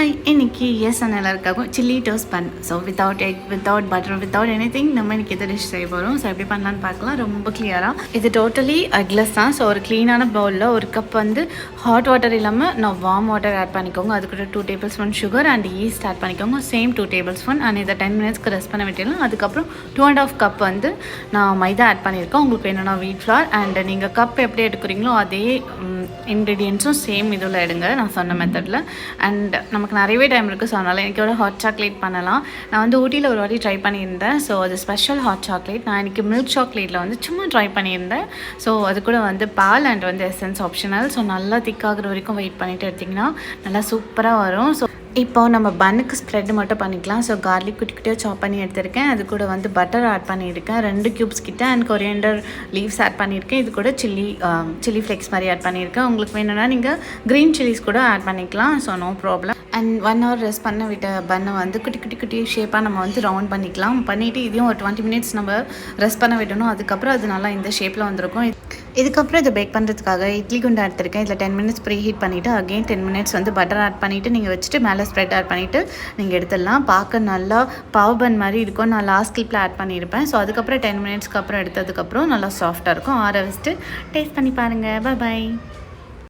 Hi இன்னைக்கு எல்லாருக்காகவும் chilli toast bun. So without egg, without butter, without anything நம்ம இன்றைக்கி எது டிஷ் செய்ய போகிறோம். ஸோ எப்படி பண்ணலான்னு பார்க்கலாம். ரொம்ப கிளியராக இது டோட்டலி எக்லெஸ் தான். ஸோ ஒரு க்ளீனான பவுலில் ஒரு கப் வந்து ஹாட் வாட்டர் இல்லாமல் நான் வார்ம் வாட்டர் ஆட் பண்ணிக்கோங்க. அதுக்கூட 2 tablespoon sugar and yeast add பண்ணிக்கோங்க. சேம் 2 டேபிள் ஸ்பூன் அண்ட் இதை 10 மினிட்ஸ்க்கு ரெஸ்ட் பண்ண விட்டுடலாம். அதுக்கப்புறம் 2.5 கப் வந்து நான் மைதா ஆட் பண்ணியிருக்கேன். உங்களுக்கு வேணும்னா வீட் ஃப்ளார் அண்ட் நீங்கள் கப் எப்படி எடுக்கிறீங்களோ அதே இன்க்ரீடியன்ஸும் சேம் இதில் எடுங்க நான் சொன்ன மெத்தடில். அண்ட் நமக்கு நிறையவே டைம் இருக்குது. ஸோ அதனால் எனக்கு ஒரு ஹாட் சாக்லேட் பண்ணலாம். நான் வந்து ஊட்டியில் ஒரு வாட்டி ட்ரை பண்ணியிருந்தேன். ஸோ அது ஸ்பெஷல் ஹாட் சாக்லேட். நான் இன்றைக்கி மில்க் சாக்லேட்டில் வந்து சும்மா ட்ரை பண்ணியிருந்தேன். ஸோ அது கூட வந்து பால் அண்ட் வந்து எசன்ஸ் ஆப்ஷனல். ஸோ நல்லா திக்காகிற வரைக்கும் வெயிட் பண்ணிவிட்டு எடுத்திங்கன்னா நல்லா சூப்பராக வரும். ஸோ இப்போ நம்ம பன்னுக்கு ஸ்ப்ரெட் மட்டும் பண்ணிக்கலாம். ஸோ கார்லிக் குட்டி குட்டியாக சாப் பண்ணி எடுத்திருக்கேன். அது கூட வந்து பட்டர் ஆட் பண்ணியிருக்கேன் 2 க்யூப்ஸ் கிட்ட அண்ட் கொரியண்டர் லீவ்ஸ் ஆட் பண்ணியிருக்கேன். இது கூட சில்லி ஃப்ளேக்ஸ் மாதிரி ஆட் பண்ணியிருக்கேன். உங்களுக்கு வேணும்னா நீங்கள் க்ரீன் சில்லிஸ் கூட ஆட் பண்ணிக்கலாம். So no problem. And 1 hour rest பண்ண விட்ட பன்னை வந்து குட்டி குட்டி குட்டி ஷேப்பாக நம்ம வந்து ரவுண்ட் பண்ணிக்கலாம். பண்ணிவிட்டு இதையும் ஒரு 20 மினிட்ஸ் நம்ம ரெஸ்ட் பண்ண விடணும். அதுக்கப்புறம் அது நல்லா இந்த ஷேப்பில் வந்திருக்கும். இதுக்கப்புறம் இதை பேக் பண்ணுறதுக்காக இட்லி குண்டை எடுத்திருக்கேன். இதில் 10 மினிட்ஸ் ப்ரீ ஹீட் பண்ணிவிட்டு அகெயின் 10 மினிட்ஸ் வந்து பட்டர் ஆட் பண்ணிவிட்டு நீங்கள் வச்சுட்டு மேலே ஸ்ப்ரெட் ஆட் பண்ணிவிட்டு நீங்கள் எடுத்துடலாம். பார்க்க நல்லா பாவ் பன் மாதிரி இருக்கும். நான் லாஸ்ட் கிளிப்பில் ஆட் பண்ணியிருப்பேன். ஸோ அதுக்கப்புறம் 10 மினிட்ஸ்க்கு அப்புறம் எடுத்ததுக்கப்புறம் நல்லா சாஃப்டாக இருக்கும். ஆற வச்சுட்டு டேஸ்ட் பண்ணி பாருங்கள். பாய்.